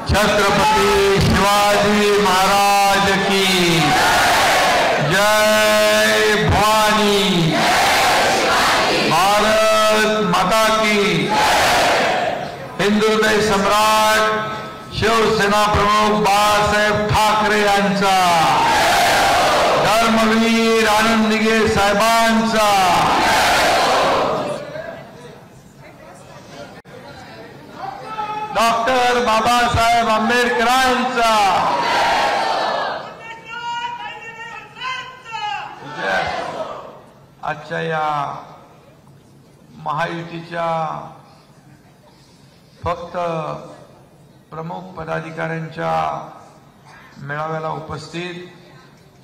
छत्रपती शिवाजी महाराज की जय भवानी, भारत माता की। हिंदू हृदय सम्राट शिवसेना प्रमुख बाळासाहेब ठाकरे यांचा, धर्मवीर आनंद दिघे साहेबांचा, डॉक्टर बाबासाहेब आंबेडकरांचा, आजच्या या महायुतीच्या फक्त प्रमुख पदाधिकाऱ्यांच्या मेळाव्याला उपस्थित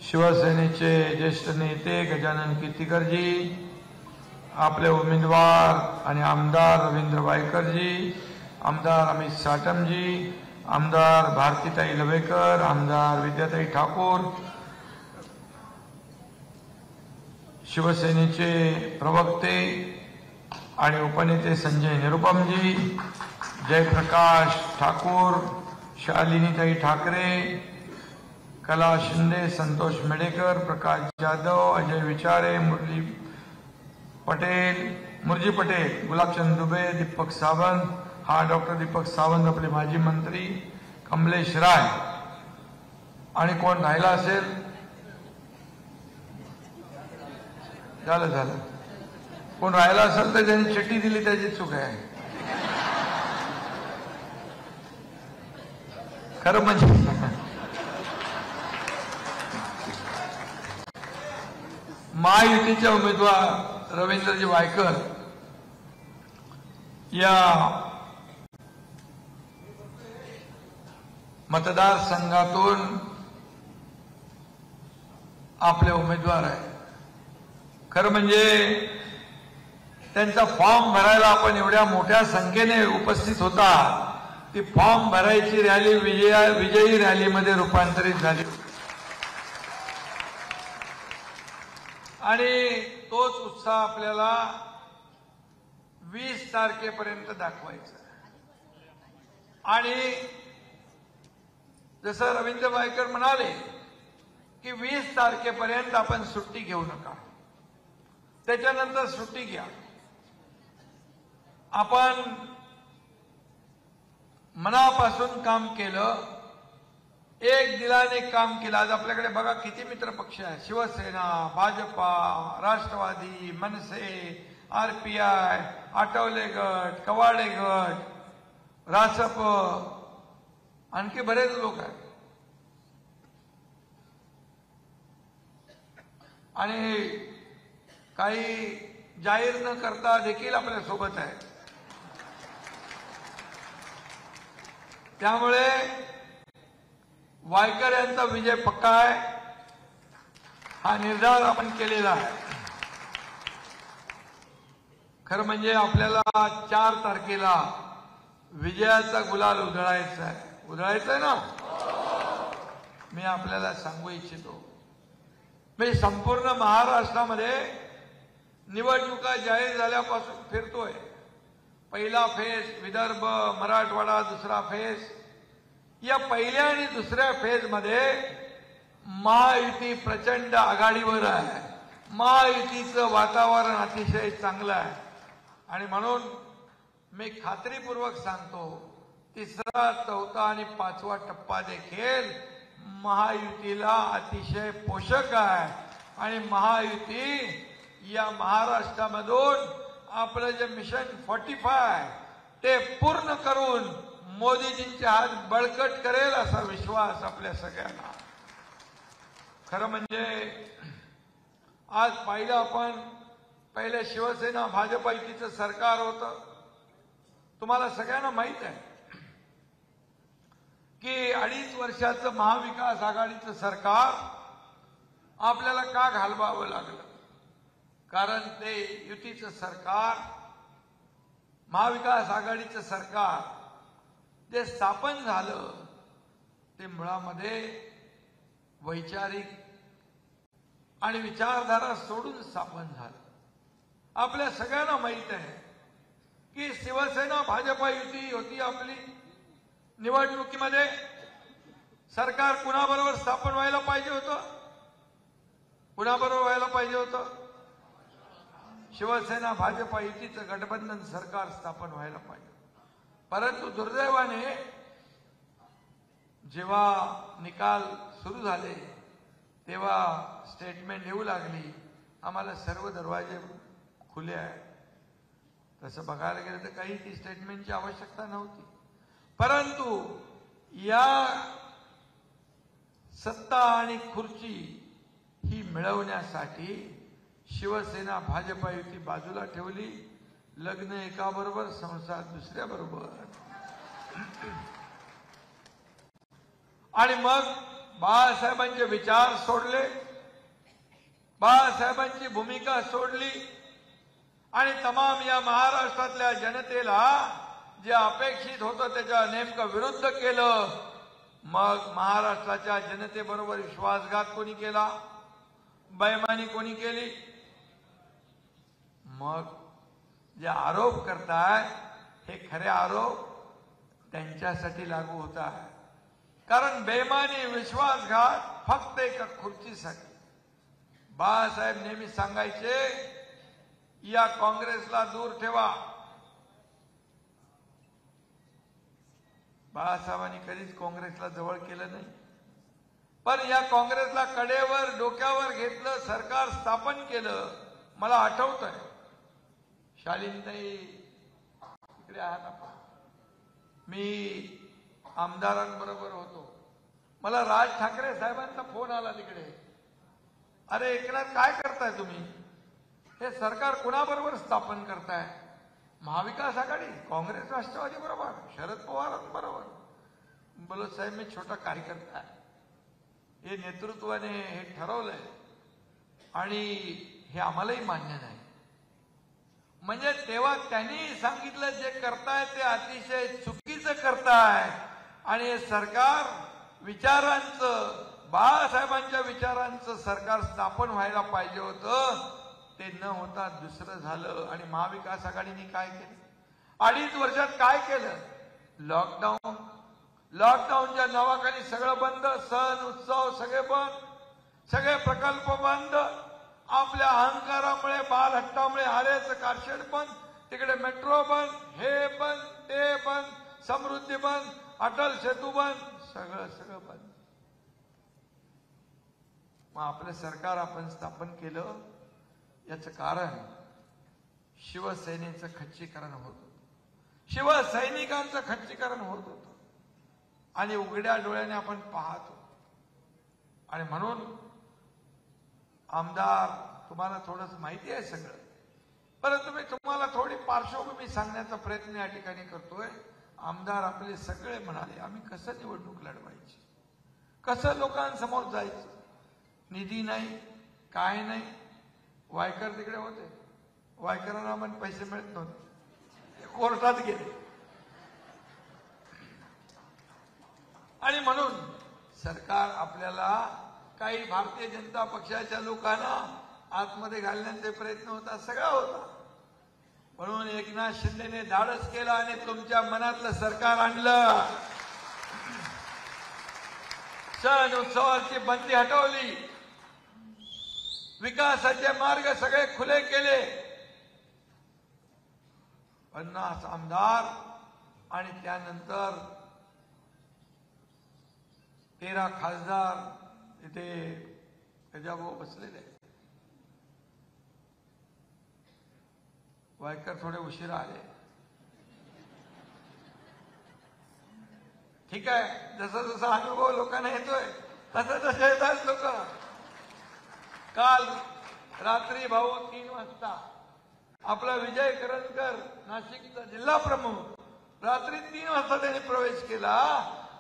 शिवसेनेचे ज्येष्ठ नेते गजानन कीर्तीकरजी, आपले उमेदवार आणि आमदार रवींद्र वायकरजी, आमदार अमित साटमजी, आमदार भारतीताई लवेकर, आमदार विद्याताई ठाकूर, शिवसेनेचे प्रवक्ते आणि उपनेते संजय निरुपमजी, जयप्रकाश ठाकूर, शालिनीताई ठाकरे, कला शिंदे, संतोष मेडेकर, प्रकाश जाधव, अजय विचारे, मुरजी पटेल, गुलाबचंद दुबे, दीपक सावंत, हा डॉक्टर दीपक सावंत आपले माजी मंत्री, कमलेश राय, आणि कोण राहिला असेल? झालं कोण राहिला असेल तर ज्यांनी चिठ्ठी दिली त्याची चूक आहे. खरं म्हणजे महायुतीचे उमेदवार रवींद्रजी वायकर या मतदारसंघातून आपले उमेदवार आहे. खरं म्हणजे त्यांचा फॉर्म भरायला आपण एवढ्या मोठ्या संख्येने उपस्थित होता, ती फॉर्म भरायची रॅली विजयी रॅलीमध्ये रूपांतरित झाली आणि तोच उत्साह आपल्याला 20 तारखेपर्यंत दाखवायचा. आणि जसं रवींद्र वायकर म्हणाले की 20 तारखेपर्यंत आपण सुट्टी घेऊ नका, त्याच्यानंतर सुट्टी घ्या. आपण मनापासून काम केलं, एक दिलाने काम केलं. आज आपल्याकडे बघा किती मित्र पक्ष आहेत. शिवसेना, भाजपा, राष्ट्रवादी, मनसे, आरपीआय, आठवले गट, कवाडे गट, रासप, आणखी बरेच लोक आहेत. आणि काही जाहीर न करता देखील आपल्या सोबत आहे. त्यामुळे वायकर यांचा विजय पक्का आहे, हा निर्धार आपण केलेला आहे. खरं म्हणजे आपल्याला 4 तारखेला विजयाचा गुलाल उधळायचा आहे. उधळायचा आहे ना? मी आपल्याला सांगू इच्छितो, मी संपूर्ण महाराष्ट्रामध्ये निवडणुका जाहीर झाल्यापासून फिरतोय. पहिला फेज विदर्भ, मराठवाडा, दुसरा फेज. या पहिल्या आणि दुसऱ्या फेज मध्ये महायुती प्रचंड आघाडीवर आहे. महायुतीचं वातावरण अतिशय चांगलं आहे आणि म्हणून मी खात्रीपूर्वक सांगतो, 3रा, 4था आणि 5वा टप्पा देखील महायुतीला अतिशय पोषक आहे. आणि महायुती या महाराष्ट्रामधून आपलं जे मिशन 45 ते पूर्ण करून मोदीजींचे हात बळकट करेल असा विश्वास आपल्या सगळ्यांना. खरं म्हणजे आज पाहिलं आपण, पहिले शिवसेना भाजप युतीचं सरकार होतं. तुम्हाला सगळ्यांना माहित आहे की 2.5 वर्षाचं महाविकास आघाडीचं सरकार आपल्याला का घालवावं लागलं? कारण ते युतीचं सरकार, महाविकास आघाडीचं सरकार जे स्थापन झालं ते मुळामध्ये वैचारिक आणि विचारधारा सोडून स्थापन झालं. आपल्या सगळ्यांना माहित आहे की शिवसेना भाजपा युती होती आपली, निवडणुकीमध्ये सरकार कुणाबरोबर स्थापन व्हायला पाहिजे होतं? कुणाबरोबर व्हायला पाहिजे होतं? शिवसेना भाजपा युतीचं गठबंधन सरकार स्थापन व्हायला पाहिजे. परंतु दुर्दैवाने जेव्हा निकाल सुरू झाले तेव्हा स्टेटमेंट येऊ लागली, आम्हाला सर्व दरवाजे खुले आहेत. तसं बघायला गेलं तर काही ती स्टेटमेंटची आवश्यकता नव्हती. परंतु या सत्ता आणि खुर्ची ही मिळवण्यासाठी शिवसेना भाजपा युती बाजूला ठेवली. लग्न एकाबरोबर, संसार दुसऱ्याबरोबर. आणि मग बाळासाहेबांचे विचार सोडले, बाळासाहेबांची भूमिका सोडली आणि तमाम या महाराष्ट्रातल्या जनतेला जे अपेक्षित होतं त्याच्या नेमकं विरुद्ध केलं. मग महाराष्ट्राच्या जनतेबरोबर विश्वासघात कोणी केला? बेईमानी कोणी केली? मग जे आरोप करताय हे खरे आरोप त्यांच्यासाठी लागू होत आहे. कारण बेईमानी, विश्वासघात फक्त एका खुर्चीसाठी. बाळासाहेब नेहमी सांगायचे, या काँग्रेसला दूर ठेवा. बाळासाहेबांनी कधीच काँग्रेसला जवळ केलं नाही, पण या काँग्रेसला कडेवर, डोक्यावर घेतलं, सरकार स्थापन केलं. मला आठवतंय, शालिनीताई इकडे आहात आपण, मी आमदारांबरोबर होतो. मला राज ठाकरे साहेबांचा फोन आला तिकडे, अरे एकनाथ काय करताय तुम्ही? हे सरकार कुणाबरोबर स्थापन करताय? महाविकास आघाडी, काँग्रेस, राष्ट्रवादी बरोबर, शरद पवारांबरोबर. बोलो साहेब मी छोटा कार्यकर्ता आहे, हे नेतृत्वाने हे ठरवलंय आणि हे आम्हालाही मान्य नाही. म्हणजे तेव्हा त्यांनी सांगितलं जे करताय ते अतिशय चुकीचं करताय आणि हे सरकार विचारांचं, बाळासाहेबांच्या विचारांचं सरकार स्थापन व्हायला पाहिजे होतं. ते न होता दुसरं झालं. आणि महाविकास आघाडीने काय केलं? 2.5 वर्षात काय केलं? लॉकडाऊन. लॉकडाऊनच्या नावाखाली सगळं बंद, सण उत्सव सगळे बंद, सगळे प्रकल्प बंद. आपल्या अहंकारामुळे, बालहट्टामुळे आरेचं कारशेड बंद, तिकडे मेट्रो बंद, हे बंद, ते बंद, समृद्धी बंद, अटल सेतू बंद, सगळं बंद. मग आपलं सरकार आपण स्थापन केलं, याचं कारण शिवसेनेचं खच्चीकरण होत होतं, शिवसैनिकांचं खच्चीकरण होत होतं आणि उघड्या डोळ्याने आपण पाहतो. आणि म्हणून आमदार, तुम्हाला थोडंसं माहिती आहे सगळं, परंतु मी तुम्हाला थोडी पार्श्वभूमी सांगण्याचा प्रयत्न या ठिकाणी करतोय. आमदार आपले सगळे म्हणाले, आम्ही कसं निवडणूक लढवायची, कसं लोकांसमोर जायचं, निधी नाही, काय नाही. वायकर तिकडे होते, वायकरांना पण पैसे मिळत नव्हते, कोर्टात गेले. आणि म्हणून सरकार आपल्याला, काही भारतीय जनता पक्षाच्या लोकांना आतमध्ये घालण्याचे प्रयत्न होता, सगळा होता. म्हणून एकनाथ शिंदेने धाडस केलं आणि तुमच्या मनातलं सरकार आणलं. सण उत्सवाची बंदी हटवली, विकासाचे मार्ग सगळे खुले केले. 50 आमदार आणि त्यानंतर 13 खासदार इथे गजाभाऊ बसलेले. वायकर थोडे उशिरा आले. ठीक आहे, जसा जसा अनुभव लोकांना येतोय तसं तसं येतात लोक. काल रात्री भाऊ 3 वाजता आपला विजय करंजकर, नाशिकचा जिल्हा प्रमुख, रात्री 3 वाजता त्यांनी प्रवेश केला,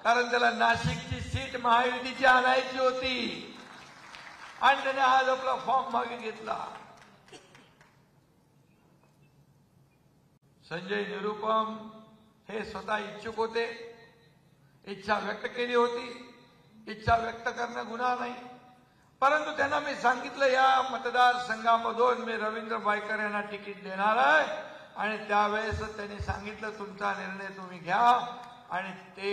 कारण त्याला नाशिकची सीट महायुतीची आणायची होती आणि त्याने आज आपला फॉर्म मागे घेतला. संजय निरुपम हे स्वतः इच्छुक होते, इच्छा व्यक्त केली होती. इच्छा व्यक्त करणं गुन्हा नाही, परंतु त्यांना मी सांगितलं या मतदारसंघामधून मी रवींद्र वायकर यांना तिकीट देणार आहे आणि त्यावेळेस त्यांनी सांगितलं तुमचा निर्णय तुम्ही घ्या, आणि ते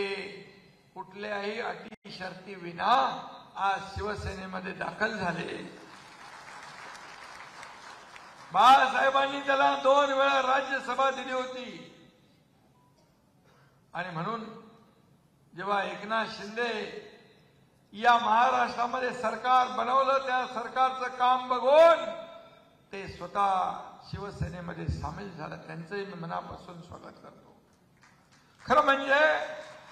कुठल्याही अटी शर्ती विना आज शिवसेनेमध्ये दाखल झाले. बाळासाहेबांनी त्याला 2 वेळा राज्यसभा दिली होती. आणि म्हणून जेव्हा एकनाथ शिंदे या महाराष्ट्रामध्ये सरकार बनवलं, त्या सरकारचं काम बघून ते स्वतः शिवसेनेमध्ये सामील झालं. त्यांचंही मी मनापासून स्वागत करतो. खरं म्हणजे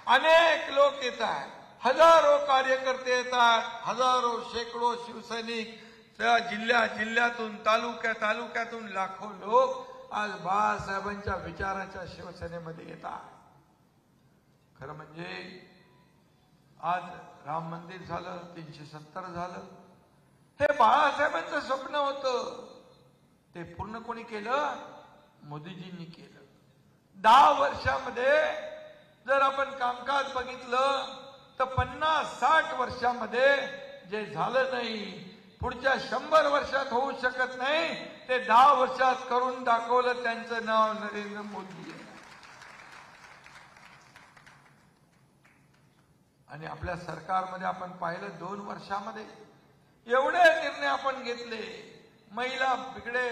अनेक लोक येतात, हजारो कार्यकर्ते येतात, हजारो शेकडो शिवसैनिक जिल्ह्यातून तालुक्यातून लाखो लोक आज बाळासाहेबांच्या विचाराच्या शिवसेनेमध्ये येतात. खरं म्हणजे आज राम मंदिर झालं, 370 झालं, हे बाळासाहेबांचं स्वप्न होतं. ते पूर्ण कोणी केलं? मोदीजींनी केलं. 10 वर्षामध्ये जर आपण कामकाज बघितलं तर 50-60 वर्षामध्ये जे झालं नाही, पुढच्या 100 वर्षात होऊ शकत नाही, ते 10 वर्षात करून दाखवलं. त्यांचं नाव नरेंद्र मोदी आहे. आणि आपल्या सरकारमध्ये आपण पाहिलं 2 वर्षामध्ये एवढे निर्णय आपण घेतले. महिला बिगडे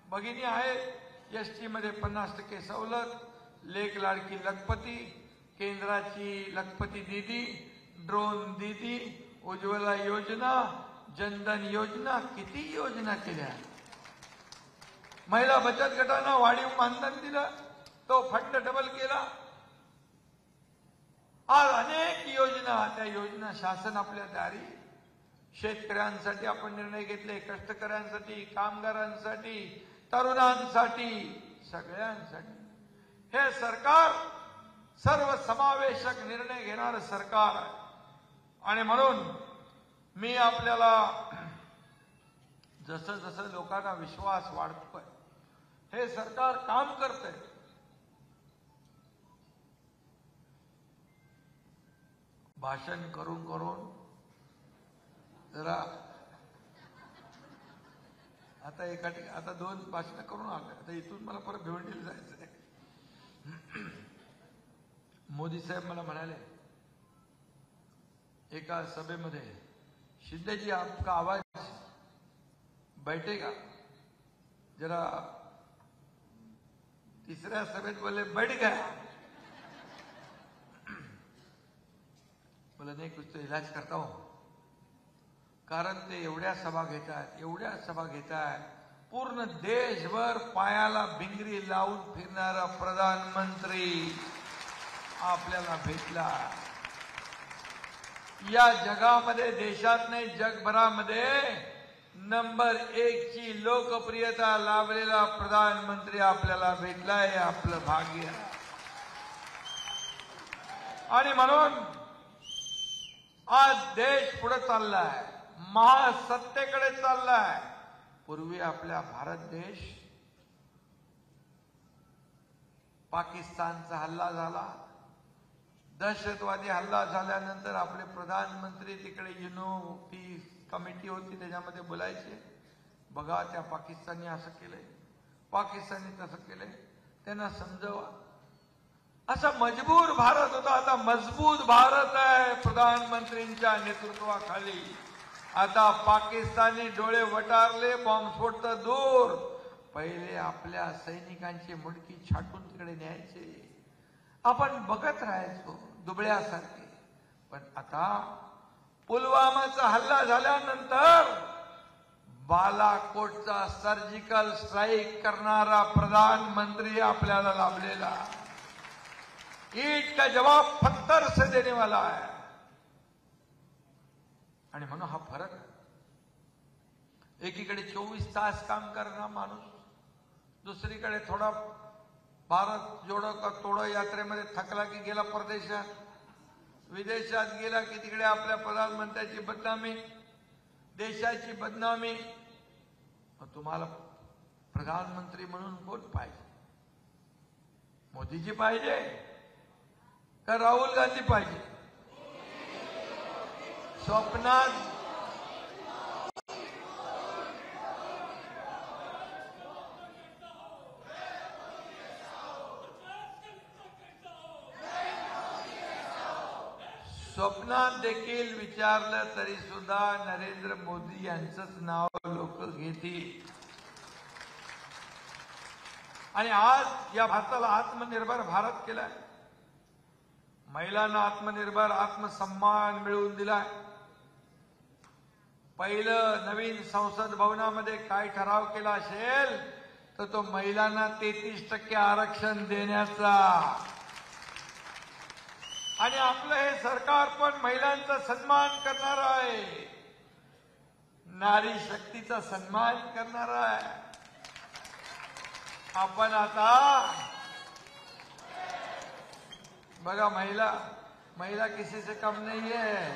भगिनी आहेत, एसटी मध्ये 50% सवलत, लेक लाडकी लखपती, केंद्राची लखपती दीदी, ड्रोन दीदी, उज्ज्वला योजना, जनधन योजना, किती योजना केल्या. महिला बचत गटांना वाढीव मानधन दिलं, तो फंड डबल केला. आज अनेक योजना, त्या योजना शासन आपल्या दारी. शेतकऱ्यांसाठी आपण निर्णय घेतले, कष्टकऱ्यांसाठी, कामगारांसाठी, तरुणांसाठी, सगळ्यांसाठी. हे सरकार सर्वसमावेशक निर्णय घेणारं सरकार आहे. आणि म्हणून मी आपल्याला जसं जसं लोकांना विश्वास वाढतोय, हे सरकार काम करतंय. भाषण करून करून जरा आता 2 भाषण करून आले. आता इथून मला परत भिवंडीला जायचं आहे. मोदी साहेब मला म्हणाले एका सभेमध्ये, शिंदेजी आपका आवाज बैठेगा. जरा तिसऱ्या सभेत बोले बैठ गया. बोला नाही, कुछ तो इलाज करता हूं. कारण ते एवढ्या सभा घेतात, पूर्ण देशभर पायाला भिंगरी लावून फिरणारा प्रधानमंत्री आपल्याला भेटला. या जगामध्ये, देशात नाही जगभरामध्ये नंबर 1 ची लोकप्रियता लाभलेला प्रधानमंत्री आपल्याला भेटलाय. आपलं भाग्य. आणि म्हणून आज देश पुढे चाललाय, महासत्तेकडे चाललाय. पूर्वी आपल्या भारत देश पाकिस्तानचा हल्ला झाला, दहशतवादी हल्ला झाल्यानंतर आपले प्रधानमंत्री तिकडे ती कमिटी होती, त्याच्यामध्ये बोलायचे, बघा त्या पाकिस्तानी असं केलंय, पाकिस्तानी तसं केलंय, त्यांना समजवा. असा मजबूर भारत होता. आता मजबूत भारत आहे प्रधानमंत्रींच्या नेतृत्वाखाली. आता पाकिस्तानी डोळे वटारले, बॉम्बस्फोट तर दूर. पहिले आपल्या सैनिकांची मुंडकी छाटून तिकडे न्यायचे, आपण बघत राहायचो दुबळ्यासारखे. पण आता पुलवामाचा हल्ला झाल्यानंतर बालाकोटचा सर्जिकल स्ट्राईक करणारा प्रधानमंत्री आपल्याला लाभलेला. ईट का जवाब पत्थर से देने वाला है. आणि म्हणून हा फरक, एकीकडे 24 तास काम करणारा माणूस, दुसरीकडे थोडा भारत जोडो का तोडो यात्रेमध्ये थकला की गेला परदेशात, विदेशात गेला की तिकडे आपल्या प्रधानमंत्र्याची बदनामी, देशाची बदनामी. तुम्हाला प्रधानमंत्री म्हणून कोण पाहिजे? मोदीजी पाहिजे का राहुल गांधी पाहिजे? स्वप्नात स्वप्नात देखील विचारलं तरी सुद्धा नरेंद्र मोदी यांचंच नाव लोक घेतील. आणि आज या भारताला आत्मनिर्भर भारत केलाय. महिलांना आत्मनिर्भर आत्मसन्मान मिळवून दिलाय. पहिलं नवीन संसद भवनामध्ये काय ठराव केला असेल तर तो महिलांना 33% आरक्षण देण्याचा. आणि आपलं हे सरकार पण महिलांचा सन्मान करणार आहे, नारी शक्तीचा सन्मान करणार आहे. आपण आता बघा, महिला किसी से कम नहीं है.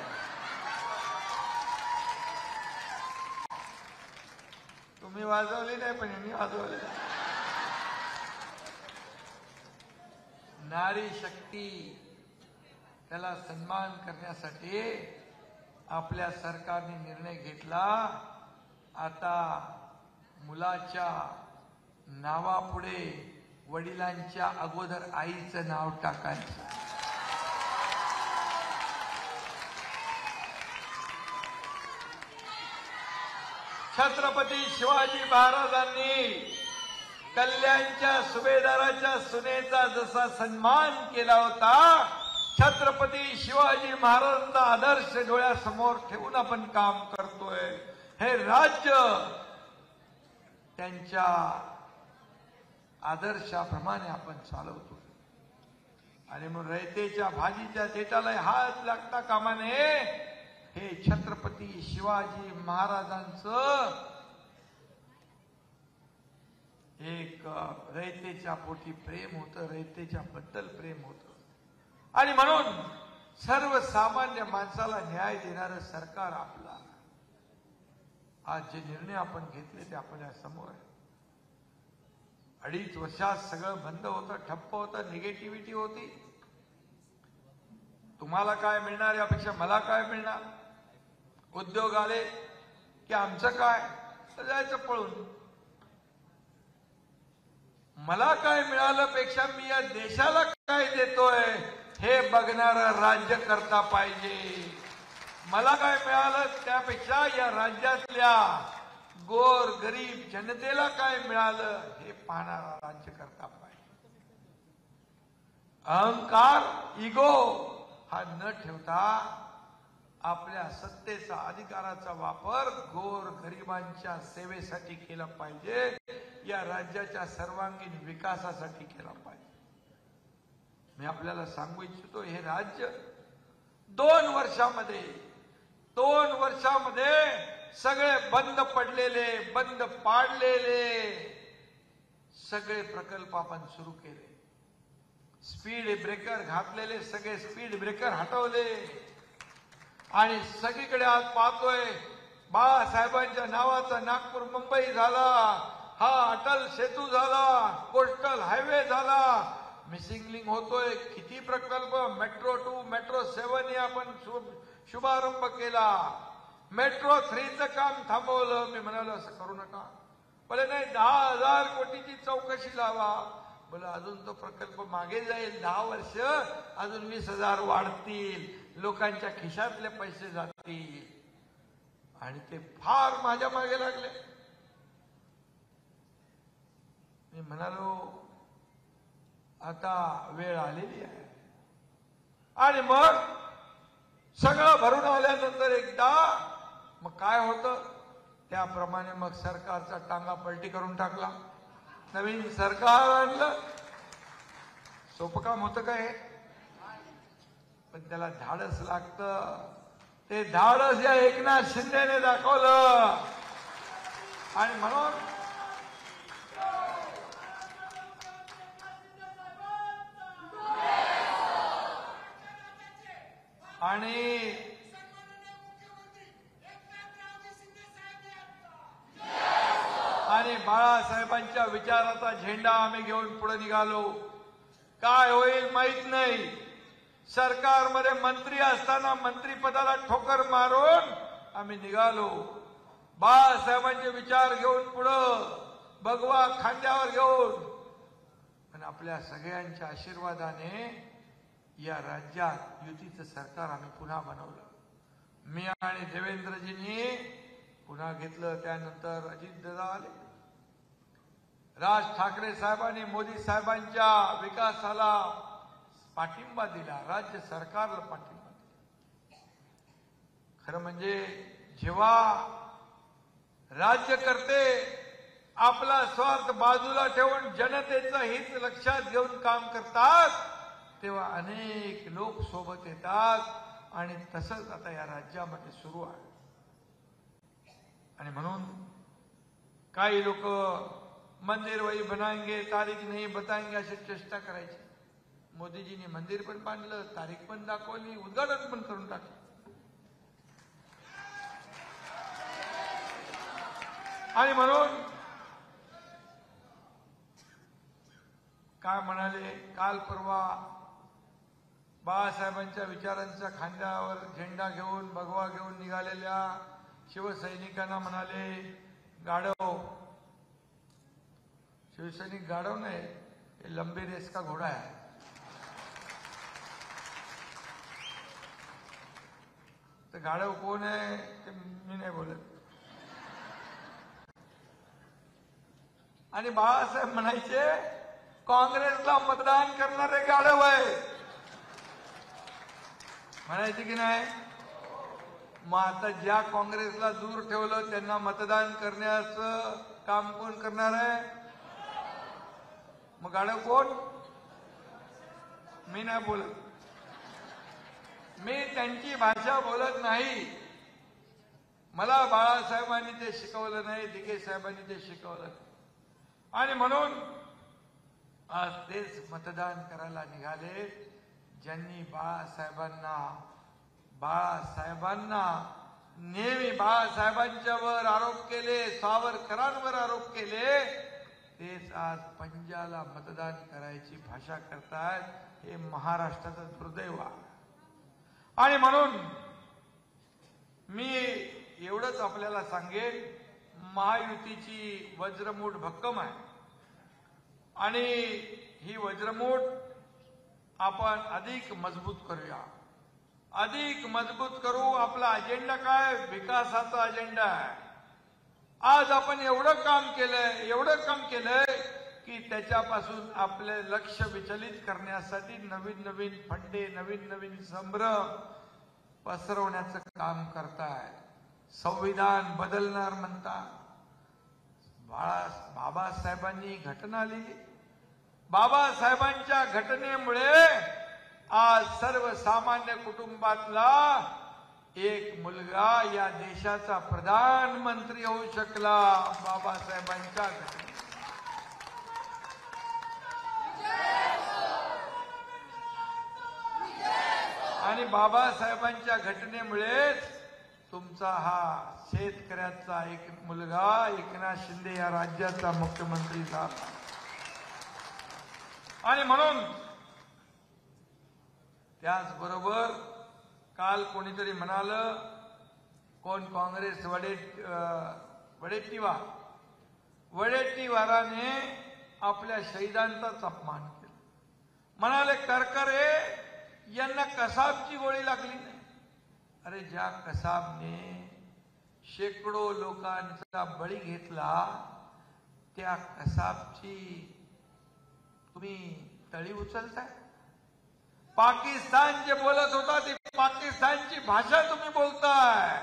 तुम्ही वाजवली नाही पण यांनी वाजवली. नारी शक्ती त्याला सन्मान करण्यासाठी आपल्या सरकारने निर्णय घेतला. आता मुलाच्या नावापुढे वडिलांच्या अगोदर आईचं नाव टाकायचं. छत्रपती शिवाजी महाराजांनी कल्याणच्या सुभेदाराच्या सुनेचा जसा सन्मान केला होता, छत्रपती शिवाजी महाराजांचा आदर्श डोळ्यासमोर ठेवून आपण काम करतोय. हे राज्य त्यांच्या आदर्शाप्रमाणे आपण चालवतो. आणि मग रयतेच्या भाजीच्या देठाला हात लागता कामा नये. हे छत्रपती शिवाजी महाराजांचं एक रयतेच्या पोटी प्रेम होतं, रयतेच्या बद्दल प्रेम होतं. आणि म्हणून सर्वसामान्य माणसाला न्याय देणारं सरकार आपला. आज जे निर्णय आपण घेतले ते आपल्या समोर आहे. 2.5 वर्षात सगळं बंद होतं, ठप्प होतं, निगेटिव्हिटी होती. तुम्हाला काय मिळणार यापेक्षा मला काय मिळणार. उद्योग आले की आमचं काय तर जायचं पळून. मला काय मिळालं पेक्षा मी या देशाला काय देतोय हे बघणारं राज्य करता पाहिजे. मला काय मिळालं त्यापेक्षा या राज्यातल्या गोर गरीब जनतेला काय मिळालं हे पाहणारा राज्य करता पाहिजे. अहंकार, इगो हा न ठेवता आपल्या सत्तेचा, अधिकाराचा वापर गोर गरिबांच्या सेवेसाठी केला पाहिजे, या राज्याच्या सर्वांगीण विकासासाठी केला पाहिजे. मी आपल्याला सांगू इच्छितो, हे राज्य 2 वर्षामध्ये सगळे बंद पडलेले, बंद पाडलेले सगळे प्रकल्प आपण सुरू केले. स्पीड ब्रेकर घातलेले सगळे स्पीड ब्रेकर हटवले. आणि सगळीकडे आज पाहतोय बाळासाहेबांच्या नावाचा नागपूर मुंबई झाला, हा अटल सेतू झाला, कोस्टल हायवे झाला, मिसिंग लिंक होतोय. किती प्रकल्प, मेट्रो 2, मेट्रो 7 हे आपण शुभारंभ केला. मेट्रो 3चं काम थांबवलं. मी म्हणालो असं करू नका. बोले नाही, 10,000 कोटीची चौकशी लावा. बोला अजून तो प्रकल्प मागे जाईल. 10 वर्ष अजून 20,000 वाढतील, लोकांच्या खिशातले पैसे जातील. आणि ते फार माझ्या मागे लागले. मी म्हणालो आता वेळ आलेली आहे. आणि मग सगळं भरून आल्यानंतर एकदा मग काय होतं त्याप्रमाणे मग सरकारचा टांगा पलटी करून टाकला. नवीन सरकार आणलं. सोपं काम होतं काय? पण त्याला धाडस लागतं. ते धाडस या एकनाथ शिंदेने दाखवलं. आणि म्हणून आणि बाळासाहेबांच्या विचाराचा झेंडा आम्ही घेऊन पुढे निघालो. काय होईल माहित नाही. सरकारमध्ये मंत्री असताना मंत्रीपदाला ठोकर मारून आम्ही निघालो. बाळासाहेबांचे विचार घेऊन पुढं, भगवा खांद्यावर घेऊन. पण आपल्या सगळ्यांच्या आशीर्वादाने या राज्यात युतीचं सरकार आम्ही पुन्हा बनवलं. मी आणि देवेंद्रजींनी पुन्हा घेतलं. त्यानंतर अजितदादा आले. राज ठाकरे साहेबांनी मोदी साहेबांच्या विकासाला पाठिंबा दिला, राज्य सरकारला पाठिंबा दिला. खरं म्हणजे जेव्हा राज्यकर्ते आपला स्वार्थ बाजूला ठेवून जनतेचं हित लक्षात घेऊन काम करतात, तेव्हा अनेक लोक सोबत येतात आणि तसंच आता या राज्यामध्ये सुरू आहे. आणि म्हणून काही लोक मंदिर वही बनाएंगे, तारीख नहीं बताएंगे अशी चेष्टा करायची. मोदीजींनी मंदिर पण बांधलं, तारीख पण दाखवली, उद्घाटन पण करून टाकलं. आणि म्हणून काय म्हणाले, काल परवा बाळासाहेबांच्या विचारांच्या खांद्यावर झेंडा घेऊन भगवा घेऊन निघालेल्या शिवसैनिकांना म्हणाले, गाढव. शिवसैनिक गाढव नाही, हे लंबी रेस का घोडा आहे. तर गाढव कोण आहे ते मी नाही बोलत. आणि बाळासाहेब म्हणायचे, काँग्रेसला मतदान करणारे गाढव आहे म्हणायचे की नाही. मग आता ज्या काँग्रेसला दूर ठेवलं त्यांना मतदान करण्याचं काम कोण करणार आहे. मग गाढव कोण. मी नाही बोलत, मी त्यांची भाषा बोलत नाही. मला बाळासाहेबांनी ते शिकवलं नाही, दिघे साहेबांनी ते शिकवलं नाही. आणि म्हणून आज तेच मतदान करायला निघाले ज्यांनी बाळासाहेबांना नेहमी बाळासाहेबांच्यावर आरोप केले, सावरकरांवर आरोप केले, तेच आज पंजाला मतदान करायची भाषा करतायत. हे महाराष्ट्राचं दुर्दैव आहे. आणि म्हणून मी एवढंच आपल्याला सांगेन, महायुतीची वज्रमूठ भक्कम आहे आणि ही वज्रमूठ आपण अधिक मजबूत करूया, अधिक मजबूत करू. आपला अजेंडा काय, विकासाचा अजेंडा आहे. आज आपण एवढं काम केलंय की त्याच्यापासून आपले लक्ष विचलित करण्यासाठी नवीन नवीन फंडे, नवीन नवीन संभ्रम पसरवण्याचं काम करताय. संविधान बदलणार म्हणतात. बाबासाहेबांनी घटना लिहिली. बाबासाहेबांच्या घटनेमुळे आज सर्वसामान्य कुटुंबातला एक मुलगा या देशाचा प्रधानमंत्री होऊ शकला. बाबासाहेबांच्या घटने. आणि बाबासाहेबांच्या घटनेमुळेच तुमचा हा शेतकऱ्याचा एक मुलगा एकनाथ शिंदे या राज्याचा मुख्यमंत्री झाला. आणि म्हणून त्याचबरोबर काल कोणीतरी म्हणालं, कोण काँग्रेस वडेट्टीवाराने आपल्या शहीदांचाच अपमान केला. म्हणाले करकरे यांना कसाबची गोळी लागली नाही. अरे ज्या कसाबने शेकडो लोकांचा बळी घेतला त्या कसाबची तुम्ही तळी उचलताय. पाकिस्तान जे बोलत होता ती पाकिस्तानची भाषा तुम्ही बोलताय.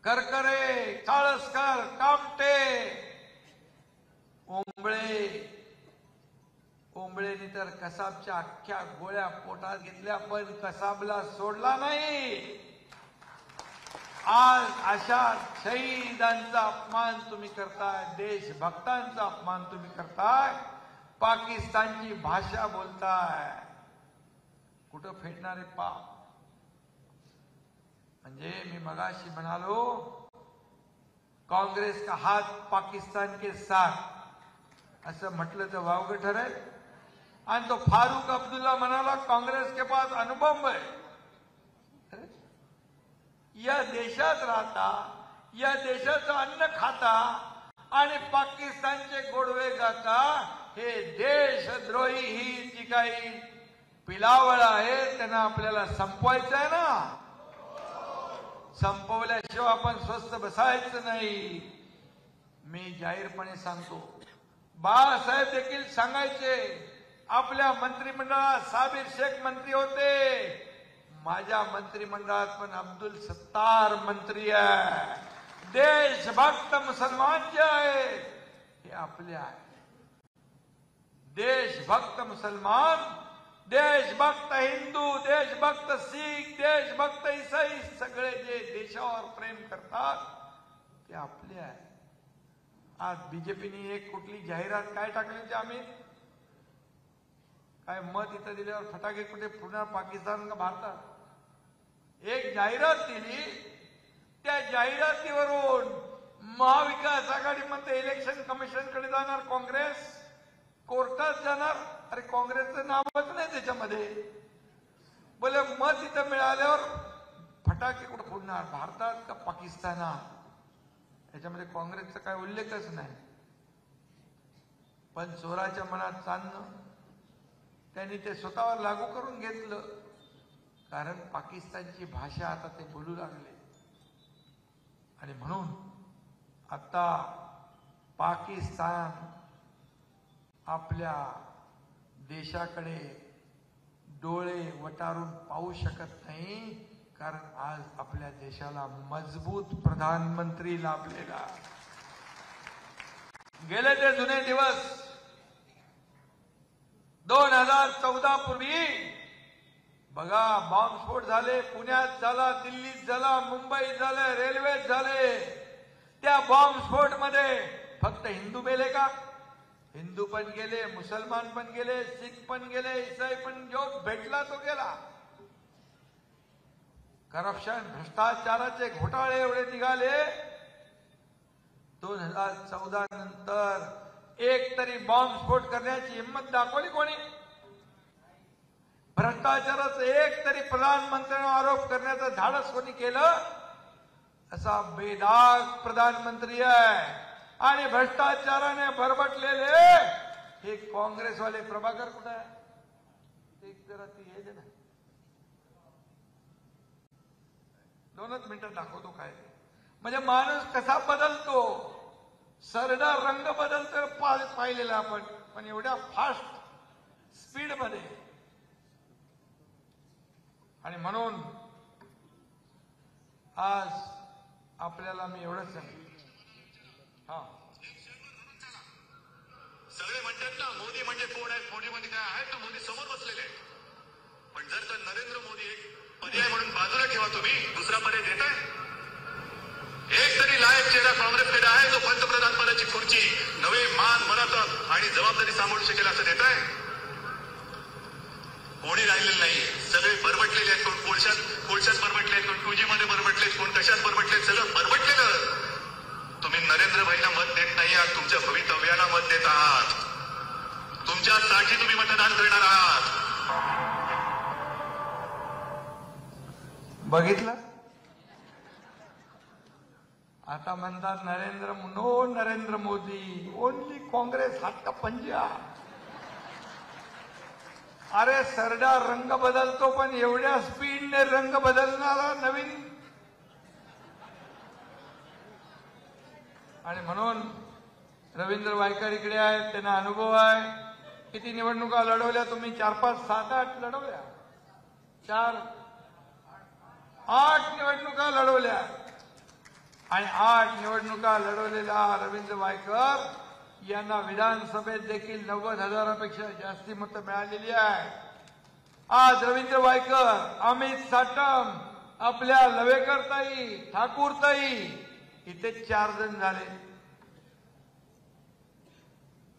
करकरे, काळसकर, कामटे, ओंबळेनी तर कसाबच्या अख्ख्या गोळ्या पोटात घेतल्या पण कसाबला सोडला नाही. आज अशा शहीदांचा अपमान तुम्ही करताय, देशभक्तांचा अपमान तुम्ही करताय, पाकिस्तानची भाषा बोलताय. कुठं फेडणारे पाप. म्हणजे मी मगाशी म्हणालो, काँग्रेस का हात पाकिस्तान के साथ असं म्हटलं तर वावगं ठरेल. आणि तो फारूक अब्दुल्ला म्हणाला काँग्रेस के पास अनुभव आहे. या देशात राहता, या देशाचं अन्न खाता आणि पाकिस्तानचे गोडवे गाता. हे देशद्रोही ही जी काही पिलावळ आहे, त्यांना आपल्याला संपवायचं आहे ना. संपवल्याशिवाय आपण स्वस्थ बसायचं नाही. मी जाहीरपणे सांगतो, बाळासाहेब देखील सांगायचे, आपल्या मंत्रिमंडळात साबिर शेख मंत्री होते, माझ्या मंत्रिमंडळात पण अब्दुल सत्तार मंत्री आहे. देशभक्त मुसलमान जे आहेत हे आपले आहे. देशभक्त मुसलमान, देशभक्त हिंदू, देशभक्त शीख, देशभक्त ईसाई, सगळे जे देशावर प्रेम करतात ते आपले आहे. आज बीजेपीने एक कुठली जाहिरात काय टाकली, आम्ही काय मत इथं दिल्यावर फटाके कुठे पुन्हा पाकिस्तान का भारतात, एक जाहिरात दिली. त्या जाहिरातीवरून महाविकास आघाडी मध्ये इलेक्शन कमिशनकडे जाणार, काँग्रेस कोर्टात जाणार. अरे काँग्रेसचं नावच नाही त्याच्यामध्ये. बोले मत इथं मिळाल्यावर फटाके कुठे फोडणार, भारतात का पाकिस्तानात, त्याच्यामध्ये काँग्रेसचा काय उल्लेखच नाही. पण चोराच्या मनात चांदणं, त्यांनी ते स्वतःवर लागू करून घेतलं. कारण पाकिस्तानची भाषा आता ते बोलू लागले. आणि म्हणून आता पाकिस्तान आपल्या देशाकडे डोळे वटारून पाहू शकत नाही. कारण आज आपल्या देशाला मजबूत प्रधानमंत्री लाभलेला. गेले ते जुने दिवस 2014 पूर्वी बघा, बॉम्बस्फोट झाले, पुण्यात झाला, दिल्लीत झाला, मुंबईत झाले, रेल्वेत झाले. त्या बॉम्बस्फोट मध्ये फक्त हिंदू मेले का? हिंदू पण गेले, मुसलमान पण गेले, सिख पण गेले, ईसाई पण, जो भेटला तो गेला. करप्शन, भ्रष्टाचाराचे घोटाळे एवढे निघाले. 2014 नंतर एक तरी बॉम्बस्फोट करण्याची हिंमत दाखवली कोणी? भ्रष्टाचाराचा एक तरी प्रधानमंत्र्यांवर आरोप करण्याचं धाडस कोणी केलं? असा बेदाग प्रधानमंत्री आहे. आणि भ्रष्टाचाराने भरभटलेले हे काँग्रेसवाले प्रभाकर कुठे आहे? एक जरा ती हे दे ना, 2च मिनिटात दाखवतो काय. म्हणजे माणूस कसा बदलतो, सरडा रंग बदलतो पाहिलेला आपण, पण एवढ्या फास्ट स्पीड मध्ये. आणि म्हणून आज आपल्याला मी एवढंच सांगेन, सगळे म्हणतात ना मोदी म्हणजे कोण आहे, मोदी म्हणजे काय आहे, तर मोदी समोर बसलेले आहेत. पण जर तर नरेंद्र मोदी एक पर्याय म्हणून बाजूला ठेवा, तुम्ही दुसरा पर्याय देताय. एक तरी लायक चेहरा काँग्रेसकडे आहे, जो पंतप्रधान पदाची खुर्ची नवे मान मनात आणि जबाबदारी सांभाळू शकेल असं देताय. कोणी राहिलेलं नाहीये, सगळे बरबटलेले आहेत. कोण कोळशात बरबटले आहेत, कोण 2G मध्ये बरबटले, कोण कशात बरबटले, सगळं बरबटलेलं. तुम्ही नरेंद्रभाईंना मत देत नाही आहात, तुमच्या भवितव्याला मत देत आहात, तुमच्यासाठी तुम्ही मतदान करणार आहात. बघितलं? आता म्हणतात नरेंद्र मोदी, ओनली काँग्रेस, हात का पंजा. अरे सरडा रंग बदलतो, पण एवढ्या स्पीडने रंग बदलणारा नवीन. आणि म्हणून रवींद्र वायकर इकडे आहेत, त्यांना अनुभव आहे. किती निवडणुका लढवल्या तुम्ही? 4, 5, 7, 8 लढवल्या. 8 निवडणुका लढवल्या. आणि 8 निवडणुका लढवलेला रवींद्र वायकर यांना विधानसभेत देखील 90,000पेक्षा जास्ती मतं मिळालेली आहे. आज रवींद्र वायकर, अमित साटम, आपल्या लवेकरताई, ठाकूरताई, इथे 4 जण झाले.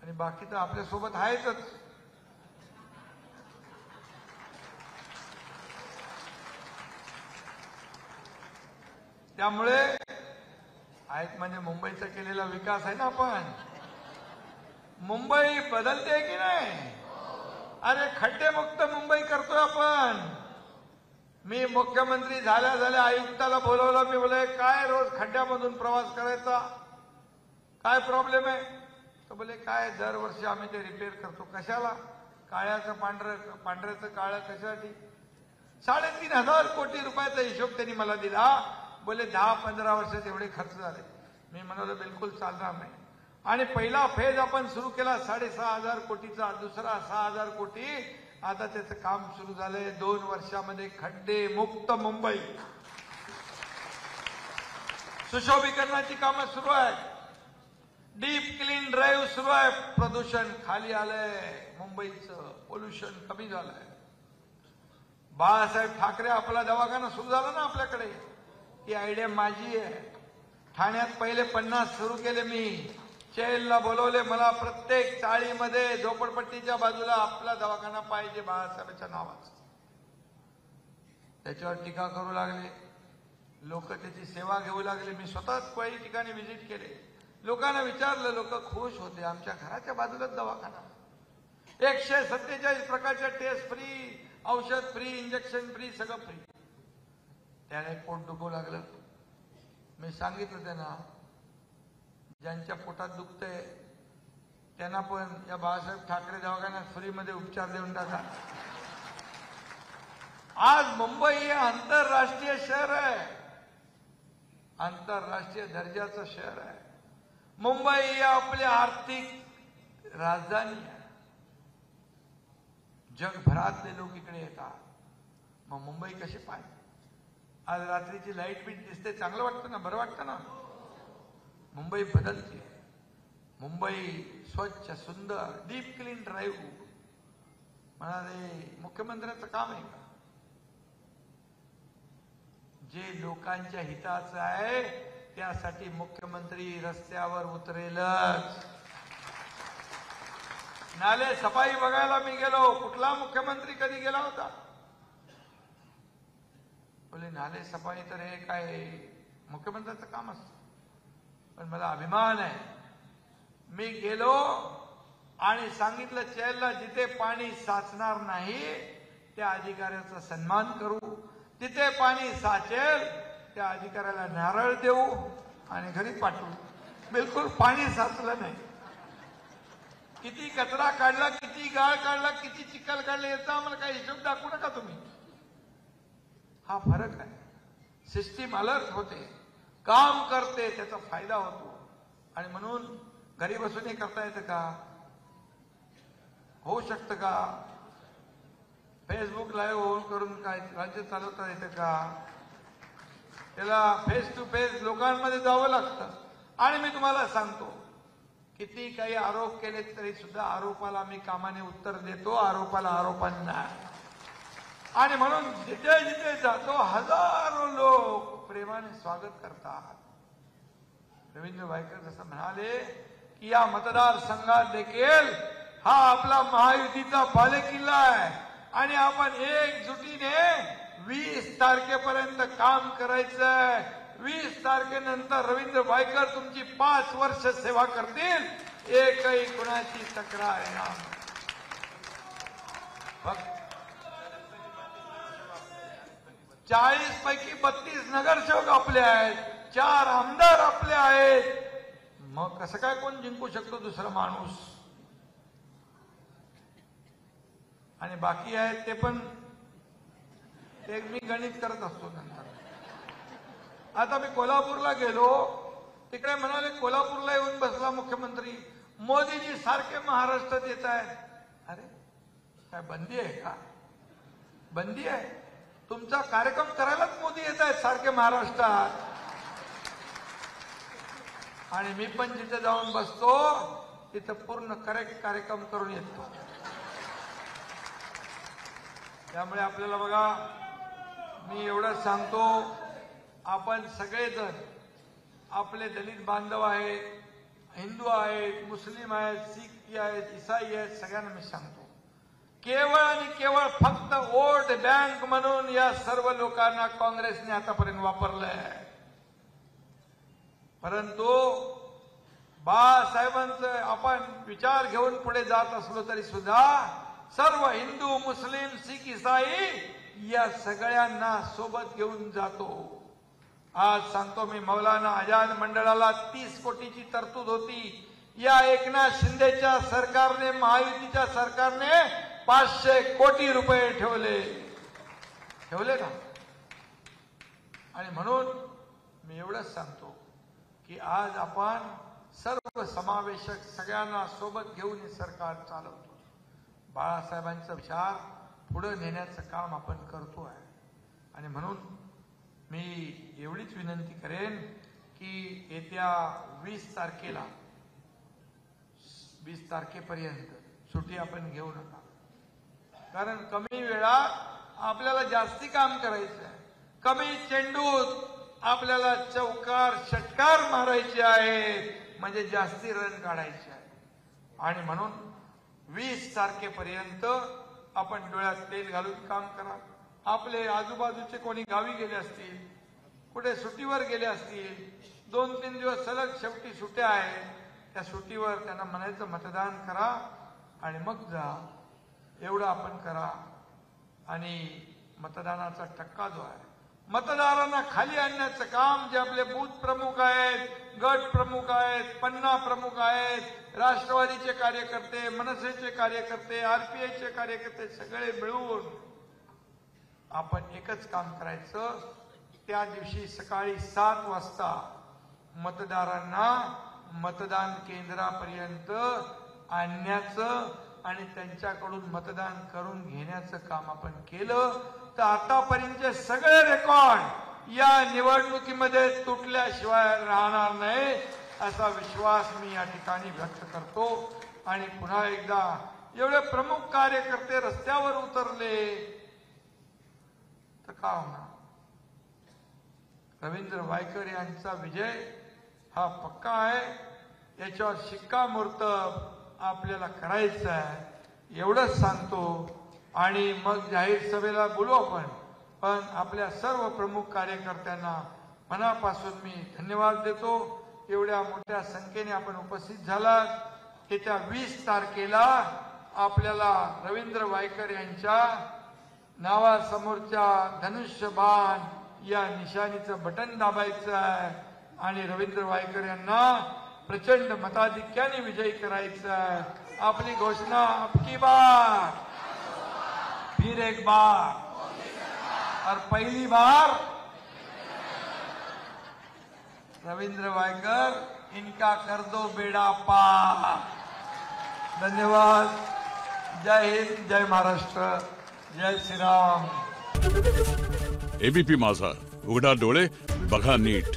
आणि बाकी तर आपल्या सोबत आहेतच. त्यामुळे आहेत म्हणजे मुंबईचा केलेला विकास आहे ना. आपण मुंबई बदलते की नाही? अरे खड्डेमुक्त मुंबई करतोय आपण. मी मुख्यमंत्री झाल्या आयुक्ताला बोलवलं. मी बोले काय रोज खड्ड्यामधून प्रवास करायचा, काय प्रॉब्लेम आहे? तर बोले काय दरवर्षी आम्ही ते रिपेअर करतो. कशाला? काळ्याचं पांढऱ्याचं काळं कशासाठी? 3,500 कोटी रुपयाचा हिशोब त्यांनी मला दिला. बोले 10-15 वर्षात एवढे खर्च झाले. मी म्हणालो बिलकुल चालणार नाही. आणि पहिला फेज आपण सुरू केला 6,500 कोटीचा, दुसरा 6,000 कोटी. आता त्याचं काम सुरू झालंय. 2 वर्षामध्ये खड्डे मुक्त मुंबई. सुशोभीकरणाची कामं सुरू आहेत. डीप क्लीन ड्राईव्ह सुरू आहे. प्रदूषण खाली आलंय. मुंबईचं पोल्युशन कमी झालंय. बाळासाहेब ठाकरे आपला दवाखाना सुरू झाला ना आपल्याकडे. ती आयडिया माझी आहे. ठाण्यात पहिले 50 सुरू केले मी. चेलला बोलवले. मला प्रत्येक चाळीमध्ये झोपडपट्टीच्या बाजूला आपला दवाखाना पाहिजे बाळासाहेबांच्या नावाचा. त्याच्यावर टीका करू लागले लोक. त्याची सेवा घेऊ लागले. मी स्वतःच काही ठिकाणी व्हिजिट केले. लोकांना विचारलं. लोक खुश होते. आमच्या घराच्या बाजूलाच दवाखाना. 147 प्रकारच्या टेस्ट फ्री, औषध फ्री, इंजेक्शन फ्री, सगळं फ्री. त्याने पोट दुखू लागलं. मी सांगितलं त्यांना ज्यांच्या पोटात दुखतंय त्यांना पण या बाळासाहेब ठाकरे दवाखान्यात फ्रीमध्ये उपचार देऊन टाका. आज मुंबई हे आंतरराष्ट्रीय शहर आहे. आंतरराष्ट्रीय दर्जाचं शहर आहे. मुंबई ही आपली आर्थिक राजधानी आहे. जगभरातले लोक इकडे येतात. मग मुंबई कशी पाहिजे? आज रात्रीची लाईट बीट दिसते, चांगलं वाटतं ना, बरं वाटतं ना. मुंबई बदलते. मुंबई स्वच्छ, सुंदर, डीप क्लीन ड्राईव्ह म्हणाले मुख्यमंत्र्यांचं काम आहे का? जे लोकांच्या हिताचं आहे त्यासाठी मुख्यमंत्री रस्त्यावर उतरेलच. नाले सफाई बघायला मी गेलो. कुठला मुख्यमंत्री कधी गेला होता? बोले नाले सफाई तर हे काय मुख्यमंत्र्यांचं काम असतं. पण मला अभिमान आहे. मी गेलो आणि सांगितलं चेलला जिथे पाणी साचणार नाही त्या अधिकाऱ्याचा सन्मान करू. जिथे पाणी साचेल त्या अधिकाऱ्याला नारळ देऊ आणि घरी पाठवू. बिलकुल पाणी साचलं नाही. किती कचरा काढला, किती गाळ काढला, किती चिखल काढले याचा आम्हाला काही हिशोब दाखवू नका तुम्ही. हा फरक आहे. सिस्टीम अलर्ट होते, काम करते, त्याचा फायदा होतो. आणि म्हणून घरी बसून हे करता येतं का? होऊ शकतं का? फेसबुक लाईव्ह होऊन करून काय राज्य चालवता येतं का? त्याला फेस टू फेस लोकांमध्ये जावं लागतं. आणि मी तुम्हाला सांगतो किती काही आरोप केले तरी सुद्धा आरोपाला मी कामाने उत्तर देतो. आरोपाला आरोपांना. आणि म्हणून जिथे जिथे जातो हजारो लोक प्रेमाने स्वागत करतात. रवींद्र वायकर जसं म्हणाले की या मतदारसंघात देखील हा आपला महायुतीचा बालेकिल्ला आहे आणि आपण एकजुटीने 20 तारखेपर्यंत काम करायचंय. 20 तारखेनंतर रवींद्र वायकर तुमची 5 वर्ष सेवा करतील. एकही कुणाची तक्रार येणार. फक्त 40 पैकी 32 नगरसेवक आपले आहेत, 4 आमदार आपले आहेत. मग कसं काय कोण जिंकू शकतो दुसरा माणूस? आणि बाकी आहेत ते पण ते मी गणित करत असतो नंतर. आता मी कोल्हापूरला गेलो. तिकडे म्हणाले कोल्हापूरला येऊन बसला मुख्यमंत्री. मोदीजी सारखे महाराष्ट्रात येत आहेत. अरे काय बंदी आहे का? बंदी आहे? तुमचा कार्यक्रम करायलाच मोदी येत आहेत सारखे महाराष्ट्रात. आणि मी पण जिथे जाऊन बसतो तिथं पूर्ण करेक्ट कार्यक्रम करून येतो. त्यामुळे आपल्याला बघा मी एवढंच सांगतो, आपण सगळेजण आपले दलित बांधव आहेत, हिंदू आहेत, मुस्लिम आहेत, सिख आहेत, ईसाई आहेत, सगळ्यांना मी सांगतो केवळ आणि केवळ फक्त वोट बँक म्हणून या सर्व लोकांना काँग्रेसने आतापर्यंत वापरलंय. परंतु बाळासाहेबांचं आपण विचार घेऊन पुढे जात असलो तरी सुद्धा सर्व हिंदू, मुस्लिम, सिख, ईसाई या सगळ्यांना सोबत घेऊन जातो. आज सांगतो मी मौलाना आझाद मंडळाला 30 कोटीची तरतूद होती. या एकनाथ शिंदेच्या सरकारने, महायुतीच्या सरकारने 500 कोटी रुपये ठेवले ना. आणि म्हणून मी एवढंच सांगतो की आज आपण सर्व समावेशक सगळ्यांना सोबत घेऊन हे सरकार चालवतो. बाळासाहेबांचा विचार पुढे नेण्याचं काम आपण करतो आहे. आणि म्हणून मी एवढीच विनंती करेन की येत्या 20 तारखेपर्यंत सुट्टी आपण घेऊ नका. कारण कमी वेळात आपल्याला जास्ती काम करायचं आहे. कमी चेंडूत आपल्याला चौकार षटकार मारायचे आहेत, म्हणजे जास्ती रन काढायचे आहे. आणि म्हणून 20 तारखेपर्यंत आपण डोळ्यात तेल घालून काम करा. आपले आजूबाजूचे कोणी गावी गेले असतील, कुठे सुट्टीवर गेले असतील, 2-3 दिवस सलग शेवटी सुट्ट्या आहेत, त्या सुट्टीवर त्यांना म्हणायचं मतदान करा आणि मग जा. एवढं आपण करा. आणि मतदानाचा टक्का जो आहे, मतदारांना खाली आणण्याचं काम जे आपले बूथ प्रमुख आहेत, गट प्रमुख आहेत, पन्ना प्रमुख आहेत, राष्ट्रवादीचे कार्यकर्ते, मनसेचे कार्यकर्ते, आरपीआयचे कार्यकर्ते सगळे मिळून आपण एकच काम करायचं. त्या दिवशी सकाळी 7 वाजता मतदारांना मतदान केंद्रापर्यंत आणण्याचं आणि त्यांच्याकडून मतदान करून घेण्याचं काम आपण केलं तर आतापर्यंतचे सगळे रेकॉर्ड या निवडणुकीमध्ये तुटल्याशिवाय राहणार नाही, असा विश्वास मी या ठिकाणी व्यक्त करतो. आणि पुन्हा एकदा एवढे प्रमुख कार्यकर्ते रस्त्यावर उतरले तर का होणार. रवींद्र वायकर यांचा विजय हा पक्का आहे. याच्यावर शिक्कामोर्तब आपल्याला करायचं आहे, एवढंच सांगतो. आणि मग जाहीर सभेला बोलू आपण. पण आपल्या सर्व प्रमुख कार्यकर्त्यांना मनापासून मी धन्यवाद देतो. एवढ्या मोठ्या संख्येने आपण उपस्थित झालात. येत्या 20 तारखेला आपल्याला रवींद्र वायकर यांच्या नावासमोरच्या धनुष्यबाण या निशाणीचं बटन दाबायचं आहे आणि रवींद्र वायकर यांना प्रचंड मताधिक्याने विजयी करायचं आहे. आपली घोषणा अबकी बार, फिर एक बार और पहली बार रवींद्र वायकर, इनका कर दो बेड़ा पार. धन्यवाद. जय हिंद, जय महाराष्ट्र, जय श्रीराम. एबीपी माझा, उघडा डोळे बघा नीट.